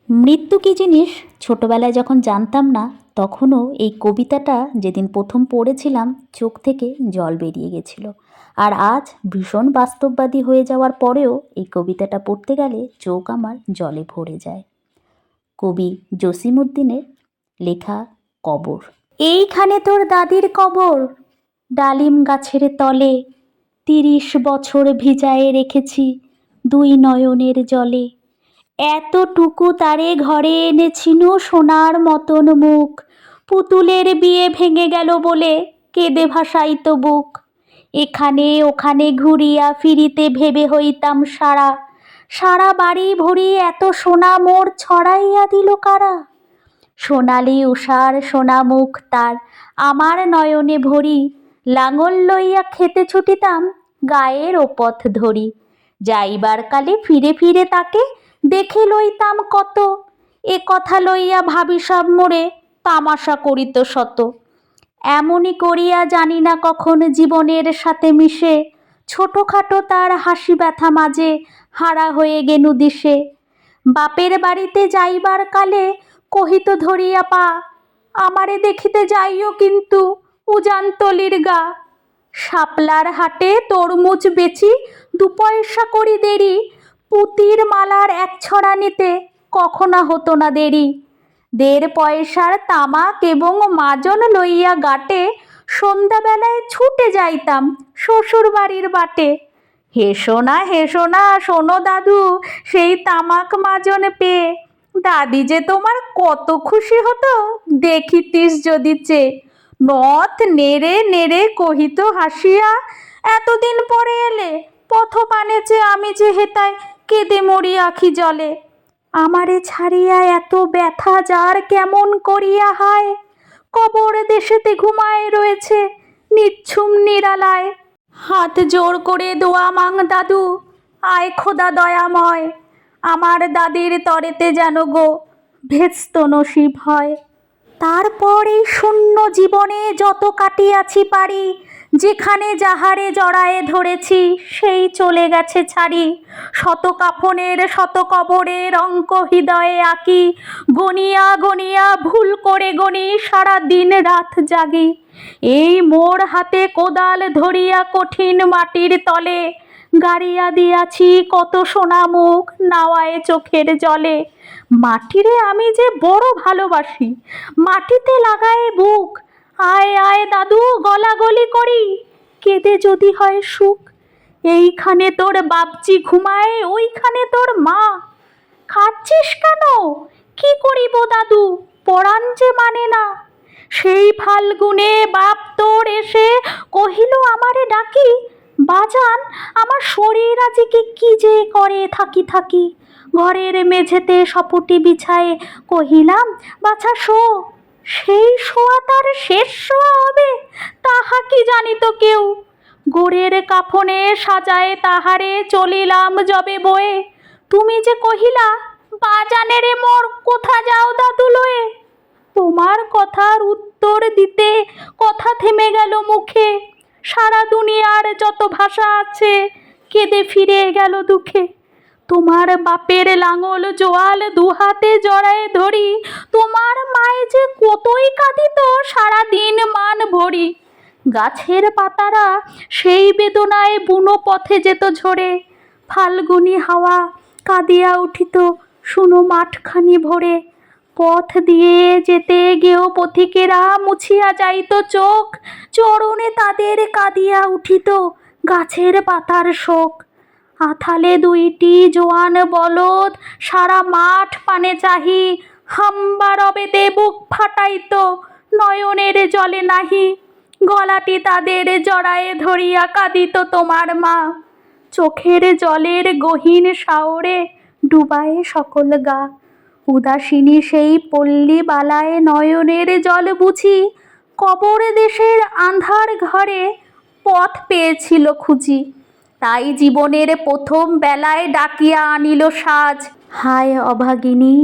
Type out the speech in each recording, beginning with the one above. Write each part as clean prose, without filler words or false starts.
মৃত্যু কী জিনিস ছোটবেলায় যখন জানতাম না, তখনও এই কবিতাটা যেদিন প্রথম পড়েছিলাম চোখ থেকে জল বেরিয়ে গেছিল। আর আজ ভীষণ বাস্তববাদী হয়ে যাওয়ার পরেও এই কবিতাটা পড়তে গেলে চোখ আমার জলে ভরে যায়। কবি জসিমউদ্দিনের লেখা কবর। এইখানে তোর দাদির কবর, ডালিম গাছের তলে, 30 বছর ভিজায়ে রেখেছি দুই নয়নের জলে। এতটুকু তারে ঘরে এনেছিনু সোনার মতন মুখ, পুতুলের বিয়ে ভেঙে গেল বলে কেঁদে ভাসাইত বুক। এখানে ওখানে ঘুরিয়া ফিরিতে ভেবে হইতাম সারা, সারা বাড়ি ভরি এত সোনা মোর ছড়াইয়া দিল কারা। সোনালি উষার সোনা মুখ তার আমার নয়নে ভরি, লাঙল লইয়া খেতে ছুটিতাম গায়ের ওপথ ধরি। যাইবার কালে ফিরে ফিরে তাকে দেখে লইতাম কত, এ কথা লইয়া ভাবি সব মোরে তামাশা করিত শত। এমনই করিয়া জানি না কখন জীবনের সাথে মিশে, ছোটখাটো তার হাসি ব্যথা মাঝে হারা হয়ে গেনু দিশে। বাপের বাড়িতে যাইবার কালে কহিত ধরিয়া পা, আমারে দেখিতে যাইও কিন্তু উজানতলির গা। শাপলার হাটে তরমুজ বেচি 2 পয়সা করি দেরি, পুতির মালার 1 ছড়া নিতে কখনো হতো না দেরি। 1.5 পয়সার তামাক এবং মাজন লইয়া গাটে সন্ধ্যাবেলায় ছুটে যাইতাম শ্বশুর বাড়ির বাটে। হেসো না শোনো দাদু, সেই তামাক মাজন পেয়ে দাদি যে তোমার কত খুশি হতো দেখিতিস যদি চেয়ে। নথ নেড়ে নেড়ে কহিত হাসিয়া, এতদিন পরে এলে পথপানে যে আমি যে হেতায় কেঁদে মরি আখি জলে। আমারে ছাড়িয়া এত ব্যথা যার কেমন করিয়া হায়, কবর দেশেতে ঘুমায় রয়েছে নিচ্ছুম নিরালায়। হাত জোর করে দোয়া মাং দাদু, আয় খোদা দয়াময়, আমার দাদির তরেতে যেন গো ভেস্ত নসিব হয়। তারপর এই শূন্য জীবনে যত কাটিয়াছি পারি, যেখানে যাহারে জড়ায়ে ধরেছি সেই চলে গেছে ছাড়ি। শত কাফনের শত কবরের অঙ্ক হৃদয়ে আঁকি, গনিয়া গনিয়া ভুল করে গনি সারা দিন রাত জাগি। এই মোর হাতে কোদাল ধরিয়া কঠিন মাটির তলে, গাড়িয়া দিয়াছি কত সোনা মুখ নাওয়ায় চোখের জলে। মাটিরে আমি যে বড় ভালোবাসি, মাটিতে লাগায়ে বুক, আয় আয় দাদু গলাগলি করি, কেঁদে যদি হয় সুখ। এইখানে তোর বাপজি ঘুমায়, ওইখানে তোর মা। কাঁদছিস কেন? কি করিব দাদু, পরাণ যে মানে না। সেই ফাল্গুনে বাপ তোর এসে কহিল আমারে ডাকি, বাজান আমার শরীর আজিকে কি যে করে থাকি থাকি। ঘরের মেঝেতে সপুটি বিছায়ে কহিলাম, বাছা শো। সেই শোয়া তার শেষ শোয়া হবে তাহা কি জানিত কেউ। গোড়ের কাফনে সাজায় তাহারে চলিলাম যবে বয়ে, তুমি যে কহিলা, বাজানেরে মোর কোথা যাও দাদু লয়ে। তোমার কথার উত্তর দিতে কথা থেমে গেল মুখে, সারা দুনিয়ার যত ভাষা আছে কেঁদে ফিরে গেল দুঃখে। তোমার বাপের লাঙল জোয়াল 2 হাতে জড়ায়ে ধরি, তোমার মায়ে যে কতই কাঁদিত সারা দিন মান ভরি। গাছের পাতারা সেই বেদনায় বুনো পথে যেত ঝরে, ফাল্গুনি হাওয়া কাঁদিয়া উঠিত শুনো মাঠখানি ভরে। পথ দিয়ে যেতে গেও পথিকেরা মুছিয়া যাইত চোখ, চরণে তাদের কাঁদিয়া উঠিত গাছের পাতার শোক। আথালে 2টি জোয়ান বলদ সারা মাঠ পানে চাহি, হাম্বা রবেতে বুক ফাটাইত নয়নের জলে নাহি। গলাটি তাদের জড়ায়ে ধরিয়া কাঁদিত তোমার মা, চোখের জলের গহীন শাওরে ডুবায়ে সকল গা। উদাসিনী সেই পল্লী বালায় নয়নের জল বুঝি, কবর দেশের আঁধার ঘরে পথ পেয়েছিল খুঁজি। তাই জীবনের প্রথম বেলায় ডাকিয়া আনিল সাজ, হায় অভাগিনী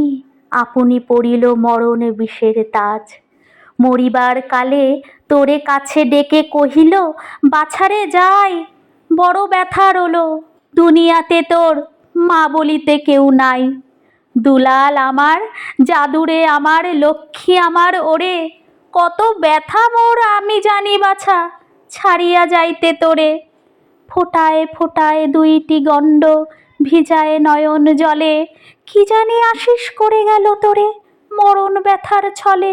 আপনি পড়িল মরণ বিষের তাজ। মরিবার কালে তোরে কাছে ডেকে কহিল, বাছারে যাই বড় ব্যথা রলো, দুনিয়াতে তোর মা বলিতে কেউ নাই। দুলাল আমার, জাদুরে আমার, লক্ষ্মী আমার ওরে, কত ব্যথা মোর আমি জানি বাছা, ছাড়িয়া যাইতে তোরে। ফোটায় ফোটায় দুইটি গণ্ড, ভিজায় নয়ন জলে, কি জানি আশিস করে গেল তোরে, মরণ ব্যথার ছলে।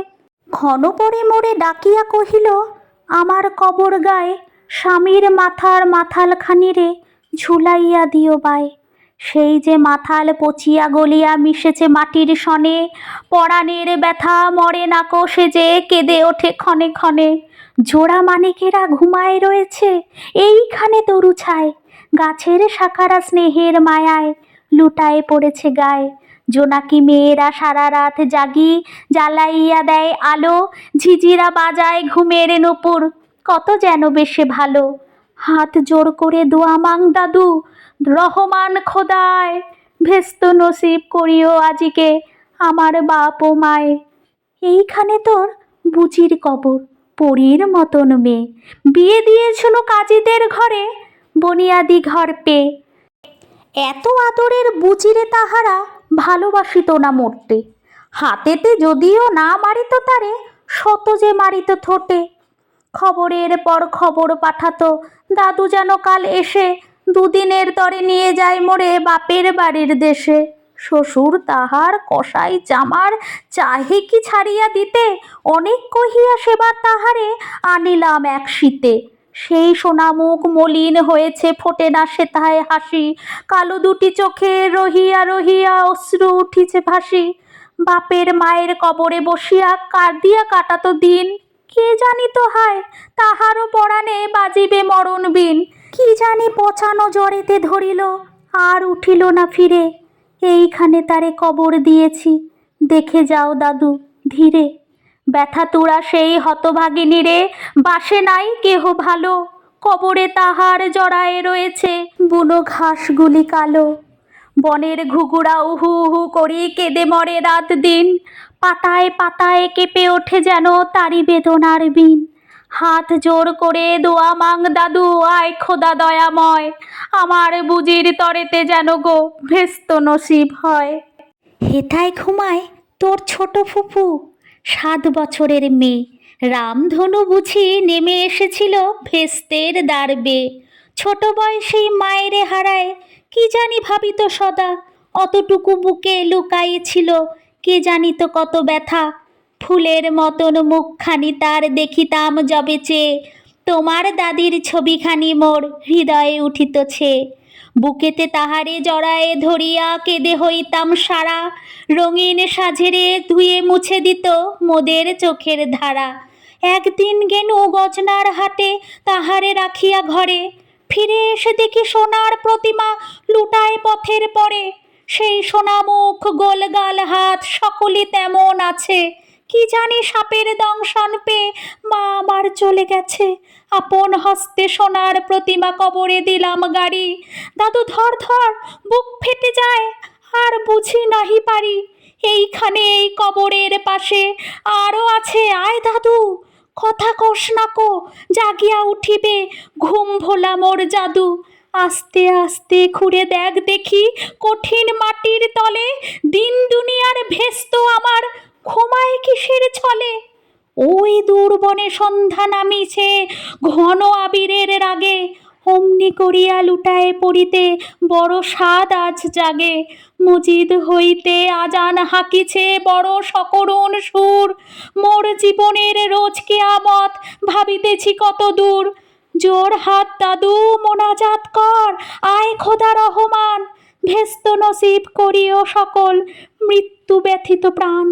ঘন করে মোরে ডাকিয়া কহিল, আমার কবর গায়ে স্বামীর মাথার মাথালখানি রে ঝুলাইয়া দিও বায়। সেই যে মাথাল পচিয়া গলিয়া মিশেছে মাটির সনে, পরাণের ব্যথা মরে না কো সে যে কেঁদে ওঠে ক্ষণে ক্ষণে। জোড়া মানিকেরা ঘুমায় রয়েছে এইখানে তরু ছায়, গাছের শাখারা স্নেহের মায়ায় লুটায় পড়েছে গায়ে। জোনাকি মেয়েরা সারা রাত জাগি জ্বালাইয়া দেয় আলো, ঝিঝিরা বাজায় ঘুমের নূপুর, কত যেন বেশে ভালো। হাত জোর করে দোয়া মাং দাদু, রহমান খোদায়, ভেস্ত নসিব করিও আজিকে আমার বাপ ও মায়ে। এইখানে তোর বুচির কবর, পরীর মতন মেয়ে, বিয়ে দিয়েছিল কাজীদের ঘরে, বনিয়াদি ঘর পেয়ে। এত আদরের বুচিরে তাহারা ভালোবাসিত না মরতে, হাতেতে যদিও না মারিত তারে, শত যে মারিত ঠোঁটে। খবরের পর খবর পাঠাতো দাদু যেন কাল এসে, দুদিনের তরে নিয়ে যায় মোরে বাপের বাড়ির দেশে। শ্বশুর তাহার কসাই চামার চাহে কি ছাড়িয়া দিতে, অনেক কহিয়া সেবার তাহারে আনিলাম এক শীতে। সেই সোনামুখ মলিন হয়েছে, ফোটে না সেথায় হাসি, কালো দুটি চোখে রহিয়া রহিয়া অশ্রু উঠিছে ভাসি। বাপের মায়ের কবরে বসিয়া কাঁদিয়া কাটাতো দিন, কে জানিত হায় তাহারও পরাণে বাজিবে মরণ বিন। কি জানি পচানো জ্বরেতে ধরিল, আর উঠিল না ফিরে, এইখানে তারে কবর দিয়েছি, দেখে যাও দাদু ধীরে। ব্যথা তুড়া সেই হতভাগিনী রে বাসে নাই কেহ ভালো, কবরে তাহার জড়ায়ে রয়েছে বুনো ঘাসগুলি কালো। বনের ঘুঘুরা উহু উহু করি কেঁদে মরে রাত দিন, পাতায় পাতায় কেঁপে ওঠে যেন তারি বেদনার বিন। হাত জোর করে দোয়া মাং দাদু, আয় খোদা দয়াময়, আমার বুজির তরেতে যেন গো ভেস্ত নসিব হয়। হেথায় ঘুমায় তোর ছোট ফুফু, 7 বছরের মেয়ে, রামধনু বুঝি নেমে এসেছিল ভেস্তের দ্বারবে। ছোট বয়সেই মায়েরে হারায়, কি জানি ভাবিত সদা, অতটুকু বুকে লুকাইছিল কে জানিত কত ব্যথা। ফুলের মতন মুখখানি তার দেখিতাম যবে চেয়ে, তোমার দাদির ছবিখানি মোর হৃদয়ে উঠিতছে। বুকেতে তাহারে জড়ায়ে ধরিয়া কেঁদে হইতাম সারা, রঙিন সাঝেরে ধুয়ে মুছে দিত মোদের চোখের ধারা। একদিন গেনু গজনার হাটে তাহারে রাখিয়া ঘরে, ফিরে এসে দেখি সোনার প্রতিমা লুটায় পথের পরে। সেই সোনামুখ গোলগাল হাত সকলই তেমন আছে, কি জানি সাপের দংশন পেয়ে মা আমার চলে গেছে। আপন হস্তে সোনার প্রতিমা কবরে দিলাম গাড়ি, দাদু ধর ধর বুক ফেটে যায় আর বুঝি নাহি পারি। এইখানে এই কবরের পাশে আরও আছে, আয় দাদু কথা কস না কো, জাগিয়া উঠিবে ঘুম ভোলা মোর জাদু। আস্তে আস্তে খুঁড়ে দেখ দেখি কঠিন মাটির তলে, দিন দুনিয়ার ভেস্ত আমার ঘুমায় কিসের ছলে। ওই দূর বনে সন্ধ্যা নামিছে ঘন আবিরের রাগে, অমনি করিয়া লুটায় পড়িতে বড় স্বাদ আজ জাগে। মজিদ হইতে আজান হাকিছে বড় সকরুণ সুর, মোর জীবনের রোজ কেয়ামত ভাবিতেছি কত দূর। জোর হাত দাদু মোনাজাত কর, আয় খোদা রহমান, ভেস্ত নসিব করিও সকল মৃত্যু ব্যথিত প্রাণ।